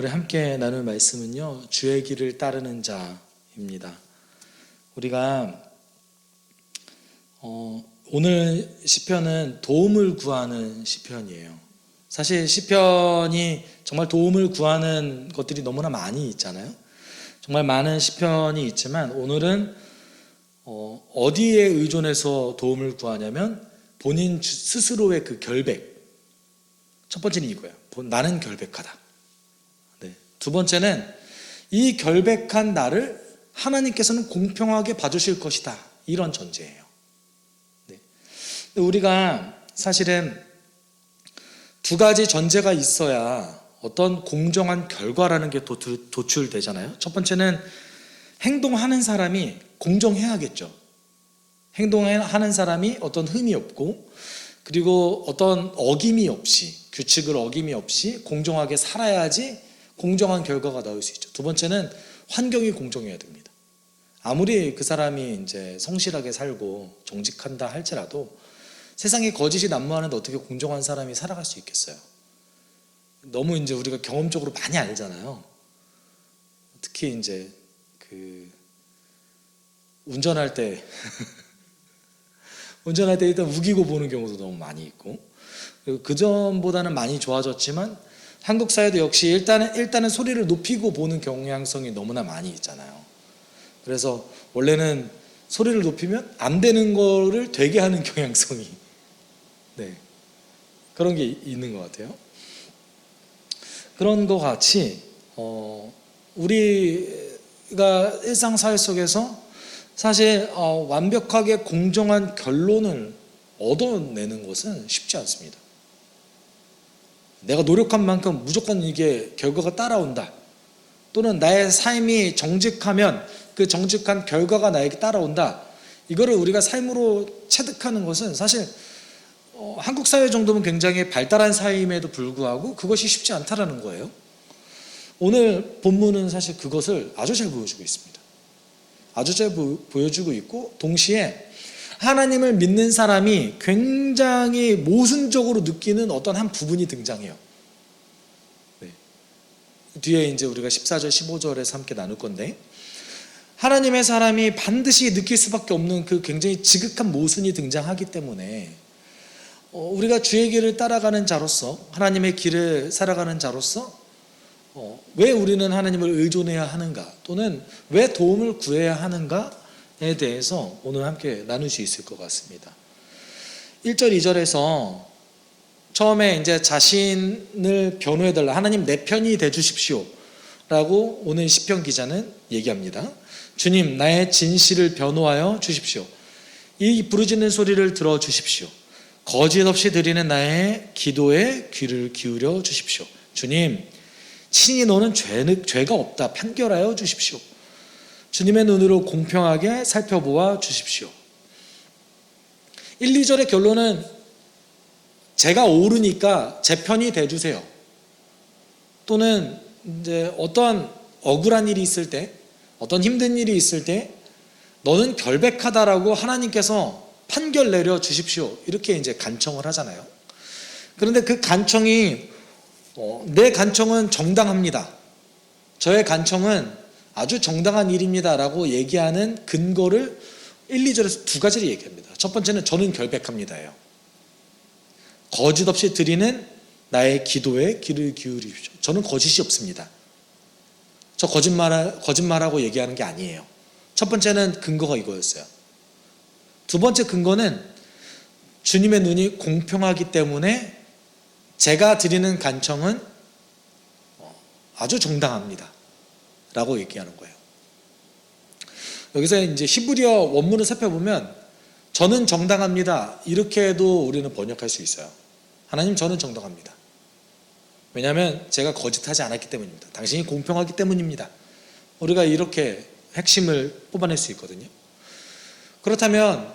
오늘 함께 나눌 말씀은요, 주의 길을 따르는 자입니다. 우리가 오늘 시편은 도움을 구하는 시편이에요. 사실 시편이 정말 도움을 구하는 것들이 너무나 많이 있잖아요. 정말 많은 시편이 있지만 오늘은 어디에 의존해서 도움을 구하냐면 본인 스스로의 그 결백. 첫 번째는 이거예요. 나는 결백하다. 네. 두 번째는 이 결백한 나를 하나님께서는 공평하게 봐주실 것이다. 이런 전제예요. 네. 우리가 사실은 두 가지 전제가 있어야 어떤 공정한 결과라는 게 도출되잖아요. 첫 번째는 행동하는 사람이 공정해야겠죠. 행동하는 사람이 어떤 흠이 없고, 그리고 어떤 어김이 없이, 규칙을 어김이 없이 공정하게 살아야지 공정한 결과가 나올 수 있죠. 두 번째는 환경이 공정해야 됩니다. 아무리 그 사람이 이제 성실하게 살고 정직한다 할지라도 세상에 거짓이 난무하는데 어떻게 공정한 사람이 살아갈 수 있겠어요? 너무 이제 우리가 경험적으로 많이 알잖아요. 특히 이제 운전할 때 일단 우기고 보는 경우도 너무 많이 있고, 그 전보다는 많이 좋아졌지만 한국 사회도 역시 일단은 소리를 높이고 보는 경향성이 너무나 많이 있잖아요. 그래서 원래는 소리를 높이면 안 되는 거를 되게 하는 경향성이 그런 게 있는 것 같아요. 그런 것 같이 우리가 일상사회 속에서 사실 완벽하게 공정한 결론을 얻어내는 것은 쉽지 않습니다. 내가 노력한 만큼 무조건 이게 결과가 따라온다, 또는 나의 삶이 정직하면 그 정직한 결과가 나에게 따라온다, 이거를 우리가 삶으로 체득하는 것은 사실 한국 사회 정도면 굉장히 발달한 사회임에도 불구하고 그것이 쉽지 않다라는 거예요. 오늘 본문은 사실 그것을 아주 잘 보여주고 있습니다. 아주 잘 보여주고 있고, 동시에 하나님을 믿는 사람이 굉장히 모순적으로 느끼는 어떤 한 부분이 등장해요. 네. 뒤에 이제 우리가 14절, 15절에서 함께 나눌 건데, 하나님의 사람이 반드시 느낄 수밖에 없는 그 굉장히 지극한 모순이 등장하기 때문에 우리가 주의 길을 따라가는 자로서, 하나님의 길을 살아가는 자로서 왜 우리는 하나님을 의존해야 하는가, 또는 왜 도움을 구해야 하는가에 대해서 오늘 함께 나눌 수 있을 것 같습니다. 1절, 2절에서 처음에 이제 자신을 변호해달라, 하나님 내 편이 되주십시오 라고 오늘 시편 기자는 얘기합니다. 주님, 나의 진실을 변호하여 주십시오. 이 부르짖는 소리를 들어주십시오. 거짓 없이 드리는 나의 기도에 귀를 기울여 주십시오. 주님, 친히 너는 죄가 없다 판결하여 주십시오. 주님의 눈으로 공평하게 살펴보아 주십시오. 1, 2절의 결론은 제가 옳으니까 제 편이 돼주세요. 또는 이제 어떤 억울한 일이 있을 때, 어떤 힘든 일이 있을 때 너는 결백하다라고 하나님께서 판결 내려 주십시오, 이렇게 이제 간청을 하잖아요. 그런데 그 간청이 내 간청은 정당합니다, 저의 간청은 아주 정당한 일입니다 라고 얘기하는 근거를 1, 2절에서 두 가지를 얘기합니다. 첫 번째는 저는 결백합니다예요. 거짓 없이 드리는 나의 기도에 귀를 기울이십시오. 저는 거짓이 없습니다. 저 거짓말하고 얘기하는 게 아니에요. 첫 번째는 근거가 이거였어요. 두 번째 근거는 주님의 눈이 공평하기 때문에 제가 드리는 간청은 아주 정당합니다 라고 얘기하는 거예요. 여기서 이제 히브리어 원문을 살펴보면 저는 정당합니다 이렇게도 우리는 번역할 수 있어요. 하나님, 저는 정당합니다. 왜냐하면 제가 거짓하지 않았기 때문입니다. 당신이 공평하기 때문입니다. 우리가 이렇게 핵심을 뽑아낼 수 있거든요. 그렇다면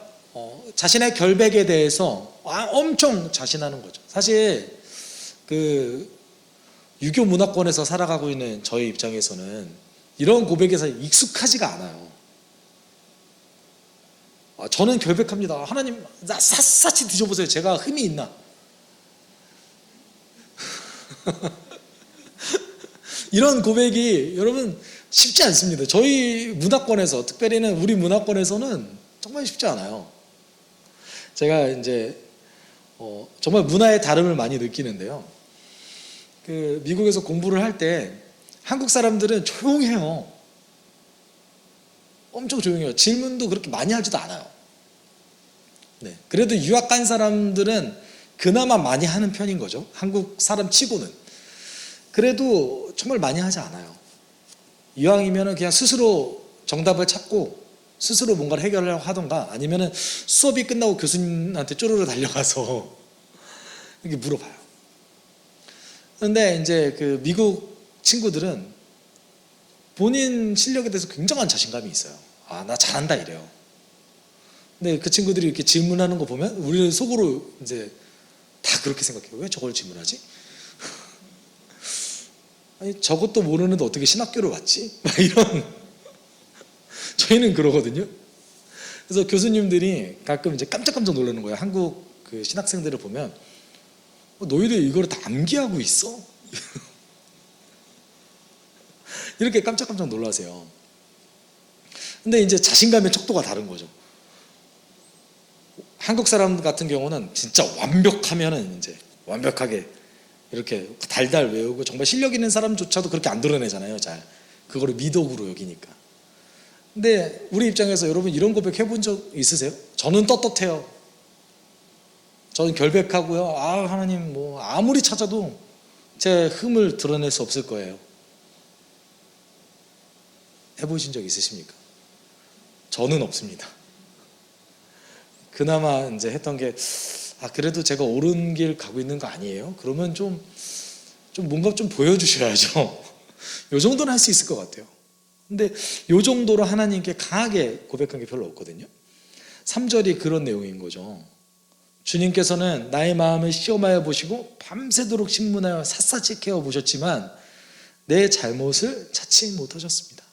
자신의 결백에 대해서 엄청 자신하는 거죠. 사실 유교 문화권에서 살아가고 있는 저희 입장에서는 이런 고백에서 익숙하지가 않아요. 저는 결백합니다. 하나님, 나 샅샅이 뒤져보세요. 제가 흠이 있나? 이런 고백이 여러분 쉽지 않습니다. 저희 문화권에서, 특별히는 우리 문화권에서는 정말 쉽지 않아요. 제가 이제 정말 문화의 다름을 많이 느끼는데요. 그 미국에서 공부를 할 때 한국 사람들은 조용해요. 엄청 조용해요. 질문도 그렇게 많이 하지도 않아요. 네. 그래도 유학 간 사람들은 그나마 많이 하는 편인 거죠. 한국 사람 치고는. 그래도 정말 많이 하지 않아요. 이왕이면 그냥 스스로 정답을 찾고 스스로 뭔가를 해결을 하던가, 아니면 수업이 끝나고 교수님한테 쪼르르 달려가서 이렇게 물어봐요. 그런데 이제 그 미국 친구들은 본인 실력에 대해서 굉장한 자신감이 있어요. 아, 나 잘한다 이래요. 근데 그 친구들이 이렇게 질문하는 거 보면 우리는 속으로 이제 다 그렇게 생각해요. 왜 저걸 질문하지? 아니, 저것도 모르는데 어떻게 신학교를 왔지? 막 이런. 저희는 그러거든요. 그래서 교수님들이 가끔 이제 깜짝깜짝 놀라는 거예요. 한국 그 신학생들을 보면 너희들 이거를 다 암기하고 있어? 이렇게 깜짝깜짝 놀라세요. 근데 이제 자신감의 척도가 다른 거죠. 한국 사람 같은 경우는 진짜 완벽하면은 이제 완벽하게 이렇게 달달 외우고 정말 실력 있는 사람조차도 그렇게 안 드러내잖아요. 잘 그거를 미덕으로 여기니까. 근데 우리 입장에서 여러분 이런 고백 해본 적 있으세요? 저는 떳떳해요. 저는 결백하고요. 아, 하나님 뭐 아무리 찾아도 제 흠을 드러낼 수 없을 거예요. 해보신 적 있으십니까? 저는 없습니다. 그나마 이제 했던 게, 아, 그래도 제가 옳은 길 가고 있는 거 아니에요? 그러면 좀 뭔가 좀 보여주셔야죠. 요 정도는 할 수 있을 것 같아요. 근데 요 정도로 하나님께 강하게 고백한 게 별로 없거든요. 3절이 그런 내용인 거죠. 주님께서는 나의 마음을 시험하여 보시고 밤새도록 신문하여 샅샅이 캐어 보셨지만 내 잘못을 찾지 못하셨습니다.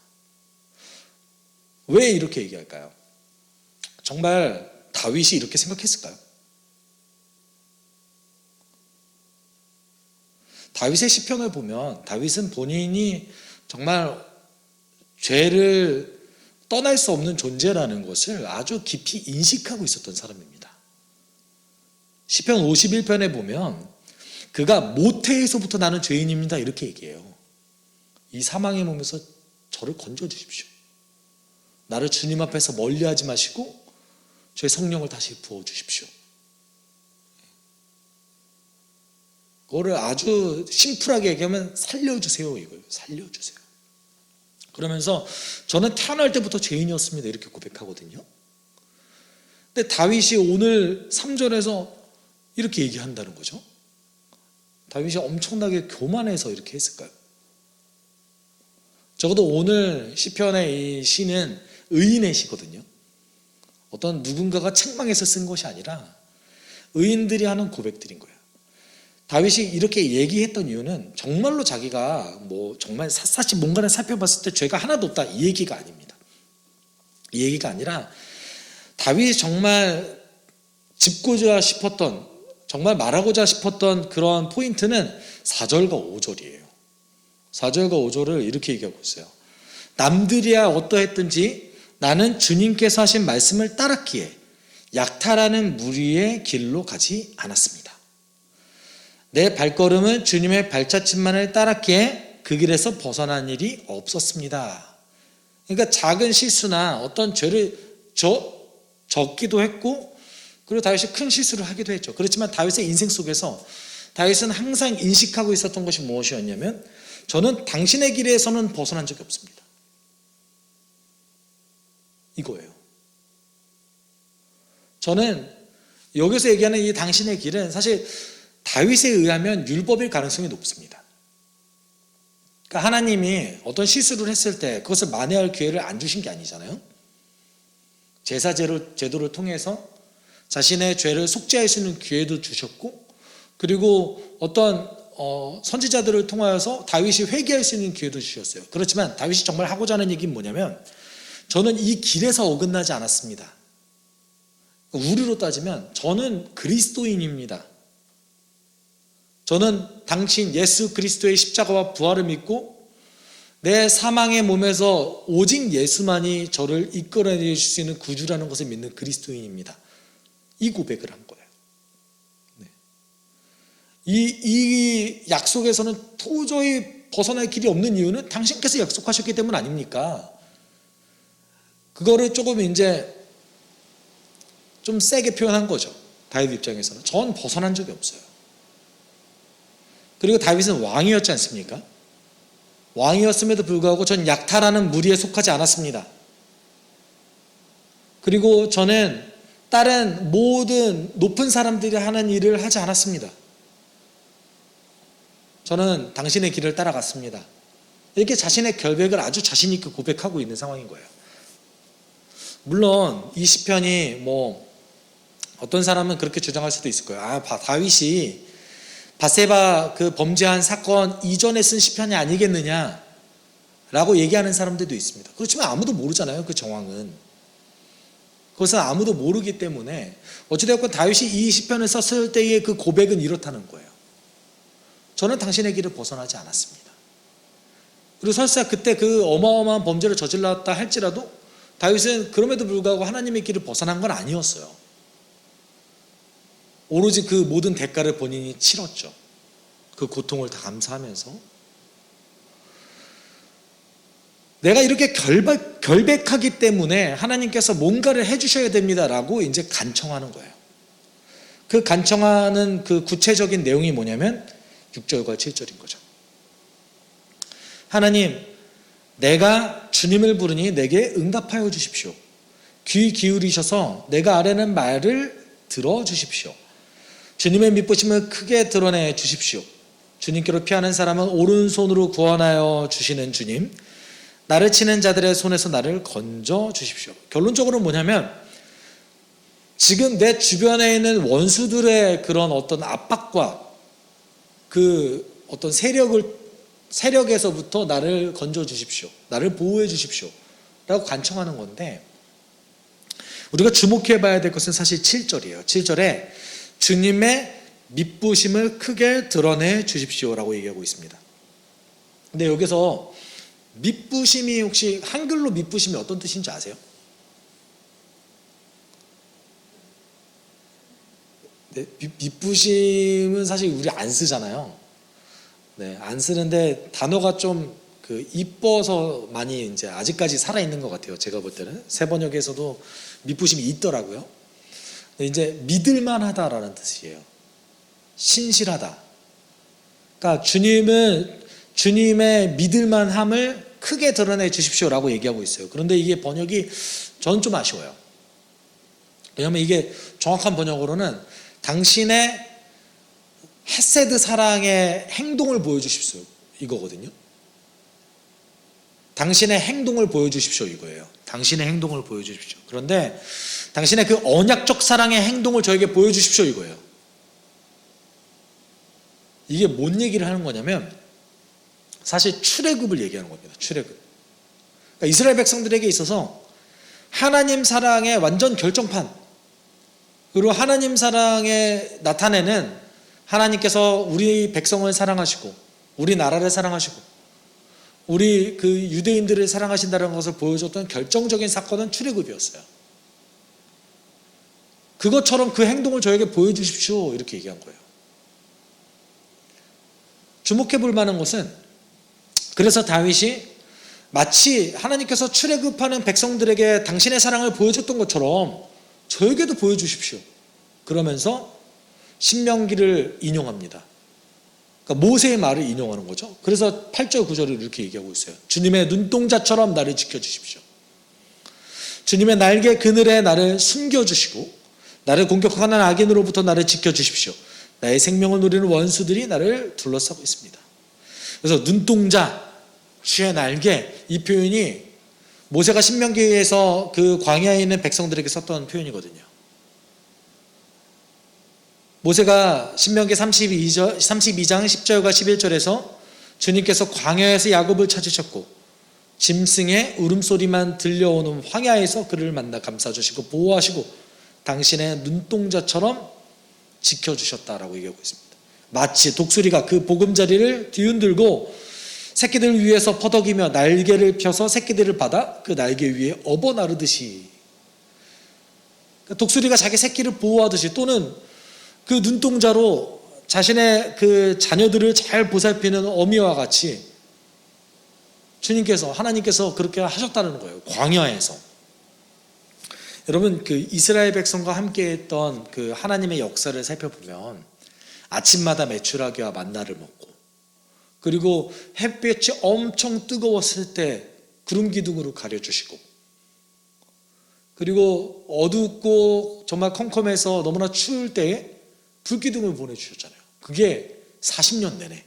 왜 이렇게 얘기할까요? 정말 다윗이 이렇게 생각했을까요? 다윗의 시편을 보면 다윗은 본인이 정말 죄를 떠날 수 없는 존재라는 것을 아주 깊이 인식하고 있었던 사람입니다. 시편 51편에 보면 그가 모태에서부터 나는 죄인입니다 이렇게 얘기해요. 이 사망의 몸에서 저를 건져주십시오. 나를 주님 앞에서 멀리하지 마시고 저의 성령을 다시 부어주십시오. 그거를 아주 심플하게 얘기하면 살려주세요 이거예요. 살려주세요. 그러면서 저는 태어날 때부터 죄인이었습니다 이렇게 고백하거든요. 근데 다윗이 오늘 3절에서 이렇게 얘기한다는 거죠. 다윗이 엄청나게 교만해서 이렇게 했을까요? 적어도 오늘 시편의 이 시는 의인의 시거든요. 어떤 누군가가 책망해서 쓴 것이 아니라 의인들이 하는 고백들인 거예요. 다윗이 이렇게 얘기했던 이유는 정말로 자기가 뭐 정말 샅샅이 뭔가를 살펴봤을 때 죄가 하나도 없다 이 얘기가 아닙니다. 이 얘기가 아니라 다윗이 정말 짚고자 싶었던, 정말 말하고자 싶었던 그런 포인트는 4절과 5절이에요. 4절과 5절을 이렇게 얘기하고 있어요. 남들이야 어떠했든지 나는 주님께서 하신 말씀을 따랐기에 약탈하는 무리의 길로 가지 않았습니다. 내 발걸음은 주님의 발자취만을 따랐기에 그 길에서 벗어난 일이 없었습니다. 그러니까 작은 실수나 어떤 죄를 졌기도 했고, 그리고 다윗이 큰 실수를 하기도 했죠. 그렇지만 다윗의 인생 속에서 다윗은 항상 인식하고 있었던 것이 무엇이었냐면, 저는 당신의 길에서는 벗어난 적이 없습니다. 이거예요. 저는 여기서 얘기하는 이 당신의 길은 사실 다윗에 의하면 율법일 가능성이 높습니다. 그러니까 하나님이 어떤 실수를 했을 때 그것을 만회할 기회를 안 주신 게 아니잖아요. 제사 제도를 통해서 자신의 죄를 속죄할 수 있는 기회도 주셨고, 그리고 어떤 선지자들을 통하여서 다윗이 회개할 수 있는 기회도 주셨어요. 그렇지만 다윗이 정말 하고자 하는 얘기는 뭐냐면, 저는 이 길에서 어긋나지 않았습니다. 우리로 따지면 저는 그리스도인입니다. 저는 당신 예수 그리스도의 십자가와 부활을 믿고 내 사망의 몸에서 오직 예수만이 저를 이끌어내 주실 수 있는 구주라는 것을 믿는 그리스도인입니다. 이 고백을 한 거예요. 네. 이 약속에서는 도저히 벗어날 길이 없는 이유는 당신께서 약속하셨기 때문 아닙니까? 그거를 조금 이제 좀 세게 표현한 거죠. 다윗 입장에서는. 전 벗어난 적이 없어요. 그리고 다윗은 왕이었지 않습니까? 왕이었음에도 불구하고 전 약탈하는 무리에 속하지 않았습니다. 그리고 저는 다른 모든 높은 사람들이 하는 일을 하지 않았습니다. 저는 당신의 길을 따라갔습니다. 이렇게 자신의 결백을 아주 자신 있게 고백하고 있는 상황인 거예요. 물론 이 시편이 어떤 사람은 그렇게 주장할 수도 있을 거예요. 다윗이 밧세바 그 범죄한 사건 이전에 쓴 시편이 아니겠느냐 라고 얘기하는 사람들도 있습니다. 그렇지만 아무도 모르잖아요. 그 정황은. 그것은 아무도 모르기 때문에 어찌되었건 다윗이 이 시편을 썼을 때의 그 고백은 이렇다는 거예요. 저는 당신의 길을 벗어나지 않았습니다. 그리고 설사 그때 그 어마어마한 범죄를 저질렀다 할지라도 다윗은 그럼에도 불구하고 하나님의 길을 벗어난 건 아니었어요. 오로지 그 모든 대가를 본인이 치렀죠. 그 고통을 다 감수하면서. 내가 이렇게 결백하기 때문에 하나님께서 뭔가를 해주셔야 됩니다라고 이제 간청하는 거예요. 그 간청하는 그 구체적인 내용이 뭐냐면 6절과 7절인 거죠. 하나님, 내가 주님을 부르니 내게 응답하여 주십시오. 귀 기울이셔서 내가 아뢰는 말을 들어주십시오. 주님의 미쁘심을 크게 드러내 주십시오. 주님께로 피하는 사람은 오른손으로 구원하여 주시는 주님, 나를 치는 자들의 손에서 나를 건져 주십시오. 결론적으로 뭐냐면 지금 내 주변에 있는 원수들의 그런 어떤 압박과 그 어떤 세력에서부터 나를 건져 주십시오. 나를 보호해 주십시오. 라고 간청하는 건데, 우리가 주목해 봐야 될 것은 사실 7절이에요. 7절에 주님의 미쁘심을 크게 드러내 주십시오라고 얘기하고 있습니다. 근데 여기서 미쁘심이 혹시 한글로 미쁘심이 어떤 뜻인지 아세요? 네, 미쁘심은 사실 우리 안 쓰잖아요. 네, 안 쓰는데 단어가 좀 이뻐서 많이 이제 아직까지 살아 있는 것 같아요. 제가 볼 때는 새 번역에서도 미쁘심이 있더라고요. 이제 믿을만하다라는 뜻이에요. 신실하다. 그러니까 주님의 믿을만함을 크게 드러내 주십시오라고 얘기하고 있어요. 그런데 이게 번역이 저는 좀 아쉬워요. 왜냐하면 이게 정확한 번역으로는 당신의 헤세드 사랑의 행동을 보여주십시오 이거거든요. 당신의 행동을 보여주십시오 이거예요. 당신의 행동을 보여주십시오. 그런데 당신의 그 언약적 사랑의 행동을 저에게 보여주십시오 이거예요. 이게 뭔 얘기를 하는 거냐면 사실 출애굽을 얘기하는 겁니다. 출애굽. 그러니까 이스라엘 백성들에게 있어서 하나님 사랑의 완전 결정판, 그리고 하나님 사랑에 나타내는 하나님께서 우리 백성을 사랑하시고 우리 나라를 사랑하시고 우리 그 유대인들을 사랑하신다는 것을 보여줬던 결정적인 사건은 출애굽이었어요. 그것처럼 그 행동을 저에게 보여주십시오 이렇게 얘기한 거예요. 주목해 볼 만한 것은, 그래서 다윗이 마치 하나님께서 출애굽하는 백성들에게 당신의 사랑을 보여줬던 것처럼 저에게도 보여주십시오 그러면서 신명기를 인용합니다. 그러니까 모세의 말을 인용하는 거죠. 그래서 8절 9절을 이렇게 얘기하고 있어요. 주님의 눈동자처럼 나를 지켜주십시오. 주님의 날개 그늘에 나를 숨겨주시고 나를 공격하는 악인으로부터 나를 지켜주십시오. 나의 생명을 노리는 원수들이 나를 둘러싸고 있습니다. 그래서 눈동자, 주의 날개, 이 표현이 모세가 신명기에서 그 광야에 있는 백성들에게 썼던 표현이거든요. 모세가 신명기 32장 10절과 11절에서 주님께서 광야에서 야곱을 찾으셨고 짐승의 울음소리만 들려오는 황야에서 그를 만나 감싸주시고 보호하시고 당신의 눈동자처럼 지켜주셨다라고 얘기하고 있습니다. 마치 독수리가 그 보금자리를 뒤흔들고 새끼들을 위해서 퍼덕이며 날개를 펴서 새끼들을 받아 그 날개 위에 업어 나르듯이, 독수리가 자기 새끼를 보호하듯이, 또는 그 눈동자로 자신의 그 자녀들을 잘 보살피는 어미와 같이 주님께서, 하나님께서 그렇게 하셨다는 거예요. 광야에서. 여러분, 그 이스라엘 백성과 함께 했던 그 하나님의 역사를 살펴보면 아침마다 메추라기와 만나를 먹고, 그리고 햇볕이 엄청 뜨거웠을 때 구름 기둥으로 가려주시고, 그리고 어둡고 정말 컴컴해서 너무나 추울 때에 불기둥을 보내주셨잖아요. 그게 40년 내내.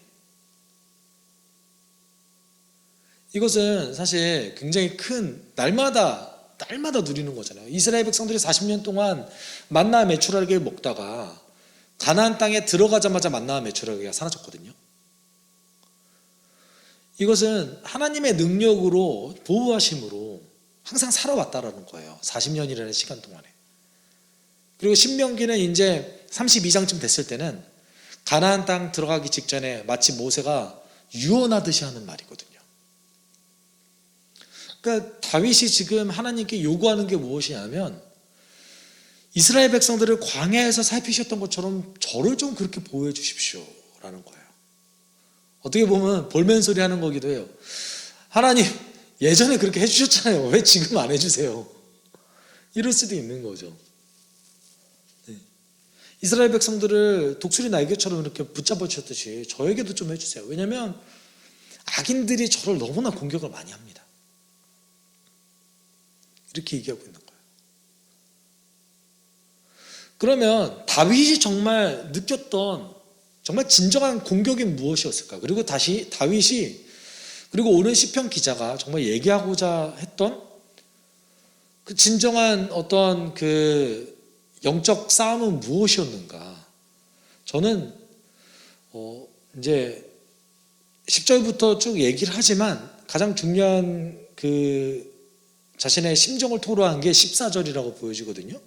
이것은 사실 굉장히 큰, 날마다 누리는 거잖아요. 이스라엘 백성들이 40년 동안 만나 메추라기를 먹다가 가나안 땅에 들어가자마자 만나 메추라기가 사라졌거든요. 이것은 하나님의 능력으로, 보호하심으로 항상 살아왔다라는 거예요. 40년이라는 시간 동안에. 그리고 신명기는 이제 32장쯤 됐을 때는 가나안 땅 들어가기 직전에 마치 모세가 유언하듯이 하는 말이거든요. 그러니까 다윗이 지금 하나님께 요구하는 게 무엇이냐면, 이스라엘 백성들을 광야에서 살피셨던 것처럼 저를 좀 그렇게 보호해 주십시오 라는 거예요. 어떻게 보면 볼멘소리 하는 거기도 해요. 하나님, 예전에 그렇게 해주셨잖아요. 왜 지금 안 해주세요? 이럴 수도 있는 거죠. 네. 이스라엘 백성들을 독수리 날개처럼 이렇게 붙잡아 주셨듯이 저에게도 좀 해주세요. 왜냐하면 악인들이 저를 너무나 공격을 많이 합니다. 이렇게 얘기하고 있는 거예요. 그러면 다윗이 정말 느꼈던 정말 진정한 공격이 무엇이었을까? 그리고 다시 다윗이, 그리고 오늘 시편 기자가 정말 얘기하고자 했던 그 진정한 어떤 그 영적 싸움은 무엇이었는가? 저는 이제 10절부터 쭉 얘기를 하지만 가장 중요한 그 자신의 심정을 토로한 게 14절이라고 보여지거든요.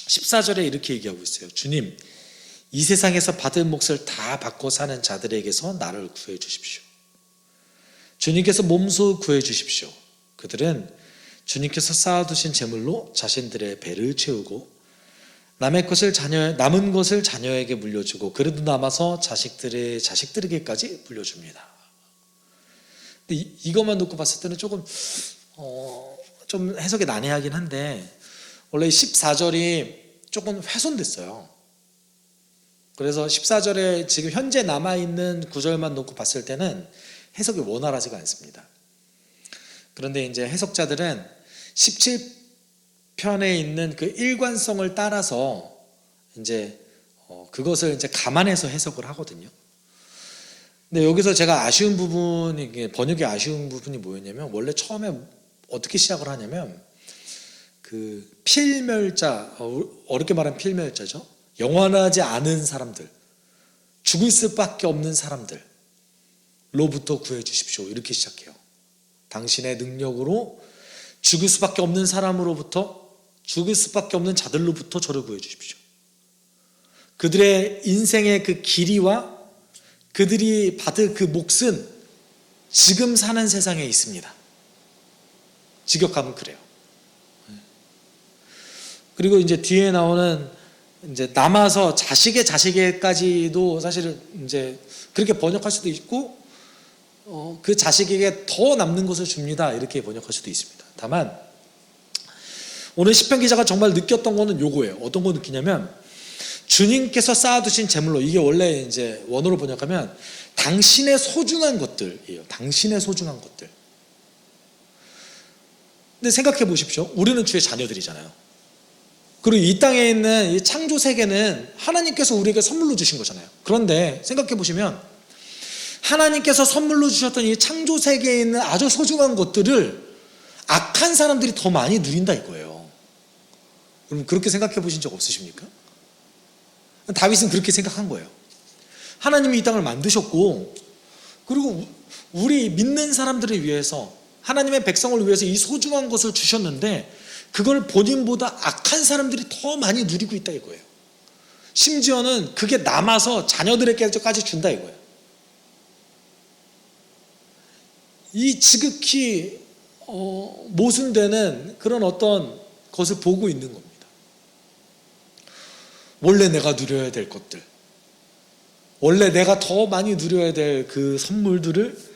14절에 이렇게 얘기하고 있어요. 주님, 이 세상에서 받을 몫을 다 받고 사는 자들에게서 나를 구해 주십시오. 주님께서 몸소 구해 주십시오. 그들은 주님께서 쌓아두신 재물로 자신들의 배를 채우고 남은 것을 자녀에게 물려주고, 그래도 남아서 자식들에게까지 물려줍니다. 근데 이것만 놓고 봤을 때는 조금 좀 해석이 난해하긴 한데, 원래 14절이 조금 훼손됐어요. 그래서 14절에 지금 현재 남아있는 구절만 놓고 봤을 때는 해석이 원활하지가 않습니다. 그런데 이제 해석자들은 17편에 있는 그 일관성을 따라서 이제 그것을 이제 감안해서 해석을 하거든요. 근데 여기서 제가 아쉬운 부분이, 번역의 아쉬운 부분이 뭐였냐면, 원래 처음에 어떻게 시작을 하냐면 그 필멸자, 어렵게 말하면 필멸자죠. 영원하지 않은 사람들, 죽을 수밖에 없는 사람들로부터 구해 주십시오, 이렇게 시작해요. 당신의 능력으로 죽을 수밖에 없는 사람으로부터, 죽을 수밖에 없는 자들로부터 저를 구해 주십시오. 그들의 인생의 그 길이와 그들이 받을 그 몫은 지금 사는 세상에 있습니다. 직역하면 그래요. 그리고 이제 뒤에 나오는 이제 남아서 자식에게까지도 사실은 이제 그렇게 번역할 수도 있고, 그 자식에게 더 남는 것을 줍니다, 이렇게 번역할 수도 있습니다. 다만 오늘 시편 기자가 정말 느꼈던 거는 요거예요. 어떤 거 느끼냐면, 주님께서 쌓아두신 재물로, 이게 원래 이제 원어로 번역하면 당신의 소중한 것들이에요. 당신의 소중한 것들. 근데 생각해 보십시오. 우리는 주의 자녀들이잖아요. 그리고 이 땅에 있는 이 창조 세계는 하나님께서 우리에게 선물로 주신 거잖아요. 그런데 생각해 보시면 하나님께서 선물로 주셨던 이 창조 세계에 있는 아주 소중한 것들을 악한 사람들이 더 많이 누린다 이거예요. 여러분, 그렇게 생각해 보신 적 없으십니까? 다윗은 그렇게 생각한 거예요. 하나님이 이 땅을 만드셨고, 그리고 우리 믿는 사람들을 위해서, 하나님의 백성을 위해서 이 소중한 것을 주셨는데, 그걸 본인보다 악한 사람들이 더 많이 누리고 있다 이거예요. 심지어는 그게 남아서 자녀들에게까지 준다 이거예요. 이 지극히 모순되는 그런 어떤 것을 보고 있는 겁니다. 원래 내가 누려야 될 것들, 원래 내가 더 많이 누려야 될 그 선물들을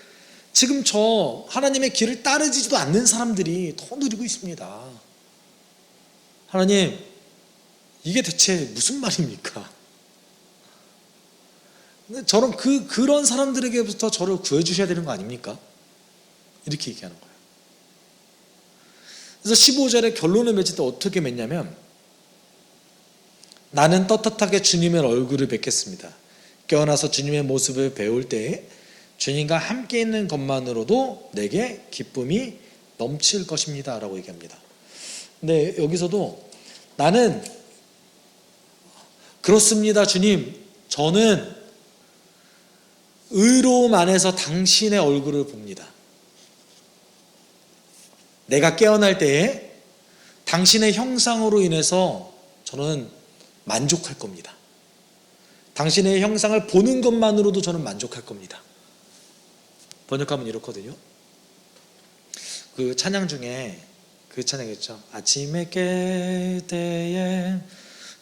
지금 저 하나님의 길을 따르지도 않는 사람들이 더 누리고 있습니다. 하나님, 이게 대체 무슨 말입니까? 저런 그런 사람들에게부터 저를 구해주셔야 되는 거 아닙니까? 이렇게 얘기하는 거예요. 그래서 15절에 결론을 맺을 때 어떻게 맺냐면, 나는 떳떳하게 주님의 얼굴을 뵙겠습니다. 깨어나서 주님의 모습을 배울 때에 주님과 함께 있는 것만으로도 내게 기쁨이 넘칠 것입니다 라고 얘기합니다. 근데 여기서도 나는 그렇습니다 주님, 저는 의로움 안에서 당신의 얼굴을 봅니다. 내가 깨어날 때에 당신의 형상으로 인해서 저는 만족할 겁니다. 당신의 형상을 보는 것만으로도 저는 만족할 겁니다. 번역하면 이렇거든요. 그 찬양 중에 그 찬양 있죠. 아침에 깰 때에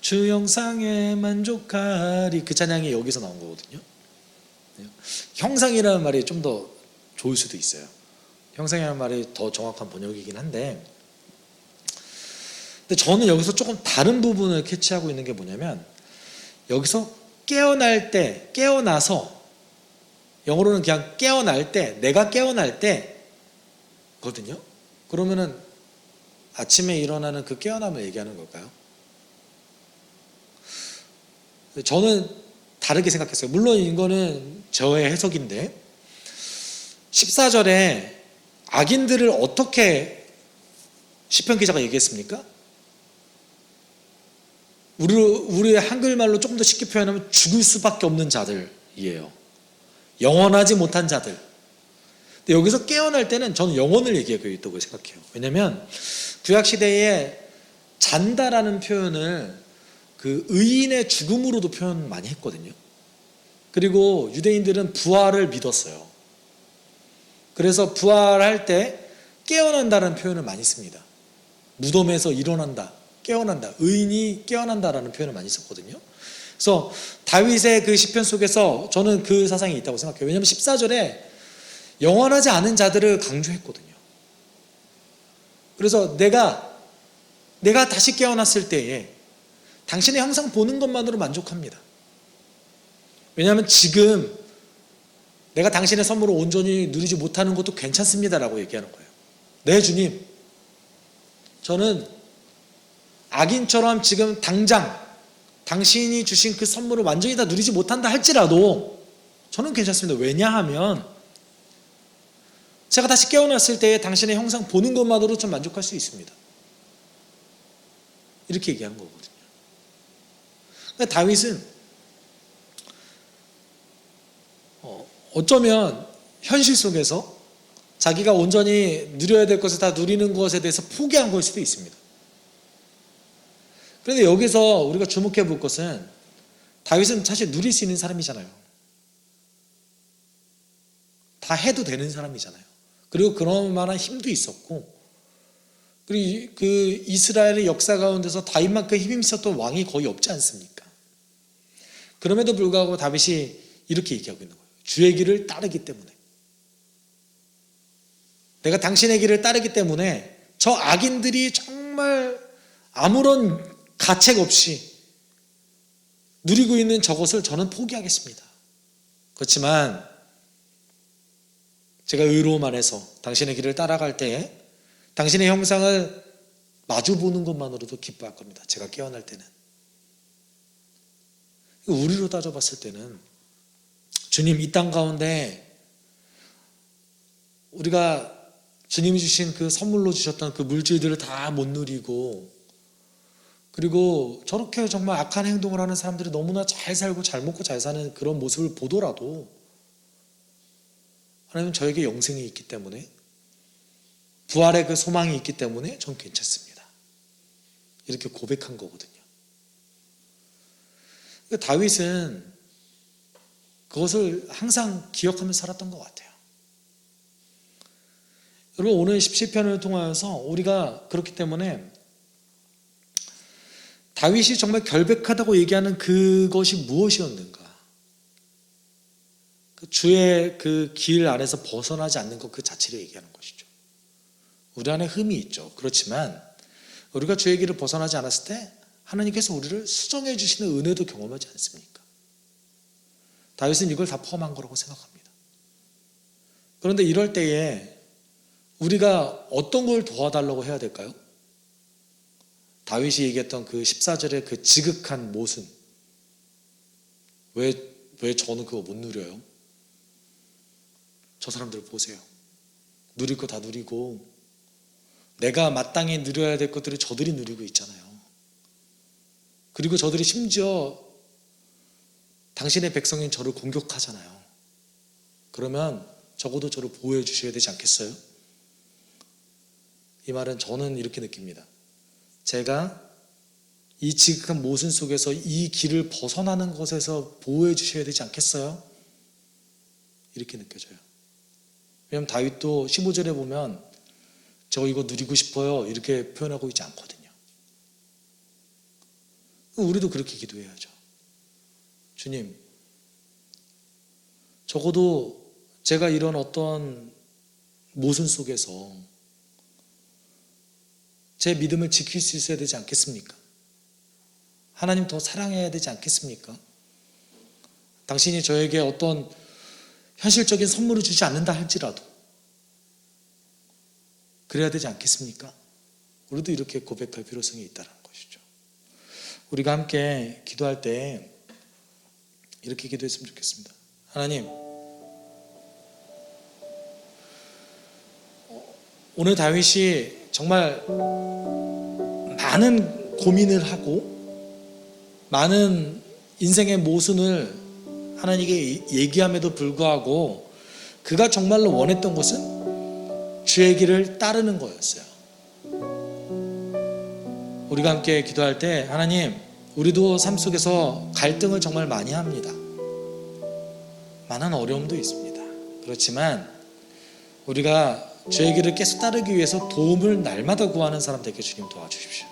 주 형상에 만족하리. 그 찬양이 여기서 나온 거거든요. 형상이라는 말이 좀 더 좋을 수도 있어요. 형상이라는 말이 더 정확한 번역이긴 한데, 근데 저는 여기서 조금 다른 부분을 캐치하고 있는 게 뭐냐면, 여기서 깨어날 때, 깨어나서, 영어로는 그냥 깨어날 때, 내가 깨어날 때 거든요. 그러면은 아침에 일어나는 그 깨어남을 얘기하는 걸까요? 저는 다르게 생각했어요. 물론 이거는 저의 해석인데, 14절에 악인들을 어떻게 시편 기자가 얘기했습니까? 우리의 한글말로 조금 더 쉽게 표현하면 죽을 수밖에 없는 자들이에요. 영원하지 못한 자들. 근데 여기서 깨어날 때는 저는 영혼을 얘기하고 있다고 생각해요. 왜냐하면 구약시대에 잔다라는 표현을 그 의인의 죽음으로도 표현 많이 했거든요. 그리고 유대인들은 부활을 믿었어요. 그래서 부활할 때 깨어난다는 표현을 많이 씁니다. 무덤에서 일어난다, 깨어난다, 의인이 깨어난다라는 표현을 많이 썼거든요. 그래서 다윗의 그 시편 속에서 저는 그 사상이 있다고 생각해요. 왜냐하면 14절에 영원하지 않은 자들을 강조했거든요. 그래서 내가 다시 깨어났을 때에 당신의 형상 보는 것만으로 만족합니다. 왜냐하면 지금 내가 당신의 선물을 온전히 누리지 못하는 것도 괜찮습니다라고 얘기하는 거예요. 네, 주님, 저는 악인처럼 지금 당장 당신이 주신 그 선물을 완전히 다 누리지 못한다 할지라도 저는 괜찮습니다. 왜냐하면 제가 다시 깨어났을 때 당신의 형상 보는 것만으로 좀 만족할 수 있습니다. 이렇게 얘기한 거거든요. 그러니까 다윗은 어쩌면 현실 속에서 자기가 온전히 누려야 될 것을 다 누리는 것에 대해서 포기한 걸 수도 있습니다. 그런데 여기서 우리가 주목해 볼 것은 다윗은 사실 누릴 수 있는 사람이잖아요. 다 해도 되는 사람이잖아요. 그리고 그런 만한 힘도 있었고, 그리고 그 이스라엘의 역사 가운데서 다윗만큼 힘이 있었던 왕이 거의 없지 않습니까? 그럼에도 불구하고 다윗이 이렇게 얘기하고 있는 거예요. 주의 길을 따르기 때문에, 내가 당신의 길을 따르기 때문에 저 악인들이 정말 아무런 가책 없이 누리고 있는 저것을 저는 포기하겠습니다. 그렇지만 제가 의로움 안에서 당신의 길을 따라갈 때에 당신의 형상을 마주보는 것만으로도 기뻐할 겁니다. 제가 깨어날 때는. 우리로 따져봤을 때는 주님, 이 땅 가운데 우리가 주님이 주신 그 선물로 주셨던 그 물질들을 다 못 누리고, 그리고 저렇게 정말 악한 행동을 하는 사람들이 너무나 잘 살고 잘 먹고 잘 사는 그런 모습을 보더라도 하나님은 저에게 영생이 있기 때문에, 부활의 그 소망이 있기 때문에 전 괜찮습니다. 이렇게 고백한 거거든요. 그러니까 다윗은 그것을 항상 기억하면서 살았던 것 같아요. 여러분, 오늘 17편을 통하여서 우리가 그렇기 때문에 다윗이 정말 결백하다고 얘기하는 그것이 무엇이었는가? 주의 그 길 안에서 벗어나지 않는 것 그 자체를 얘기하는 것이죠. 우리 안에 흠이 있죠. 그렇지만 우리가 주의 길을 벗어나지 않았을 때 하나님께서 우리를 수정해 주시는 은혜도 경험하지 않습니까? 다윗은 이걸 다 포함한 거라고 생각합니다. 그런데 이럴 때에 우리가 어떤 걸 도와달라고 해야 될까요? 다윗이 얘기했던 그 14절의 그 지극한 모순. 왜 저는 그거 못 누려요? 저 사람들 보세요. 누릴 거 다 누리고 내가 마땅히 누려야 될 것들을 저들이 누리고 있잖아요. 그리고 저들이 심지어 당신의 백성인 저를 공격하잖아요. 그러면 적어도 저를 보호해 주셔야 되지 않겠어요? 이 말은 저는 이렇게 느낍니다. 제가 이 지극한 모순 속에서 이 길을 벗어나는 것에서 보호해 주셔야 되지 않겠어요? 이렇게 느껴져요. 왜냐하면 다윗도 15절에 보면 저 이거 누리고 싶어요 이렇게 표현하고 있지 않거든요. 우리도 그렇게 기도해야죠. 주님, 적어도 제가 이런 어떤 모순 속에서 제 믿음을 지킬 수 있어야 되지 않겠습니까? 하나님 더 사랑해야 되지 않겠습니까? 당신이 저에게 어떤 현실적인 선물을 주지 않는다 할지라도 그래야 되지 않겠습니까? 우리도 이렇게 고백할 필요성이 있다는 것이죠. 우리가 함께 기도할 때 이렇게 기도했으면 좋겠습니다. 하나님, 오늘 다윗이 정말 많은 고민을 하고 많은 인생의 모순을 하나님께 얘기함에도 불구하고 그가 정말로 원했던 것은 주의 길을 따르는 거였어요. 우리가 함께 기도할 때 하나님, 우리도 삶 속에서 갈등을 정말 많이 합니다. 많은 어려움도 있습니다. 그렇지만 우리가 주의 길을 계속 따르기 위해서 도움을 날마다 구하는 사람 되게 주님 도와주십시오.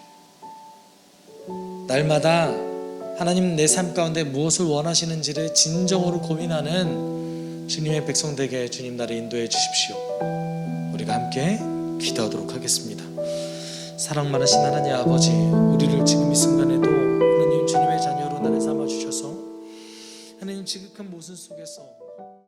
날마다 하나님 내 삶 가운데 무엇을 원하시는지를 진정으로 고민하는 주님의 백성 되게 주님 나를 인도해 주십시오. 우리가 함께 기도하도록 하겠습니다. 사랑 많으신 하나님 아버지, 우리를 지금 이 순간에도 하나님 주님의 자녀로 나를 삼아 주셔서 하나님 지극한 모순 속에서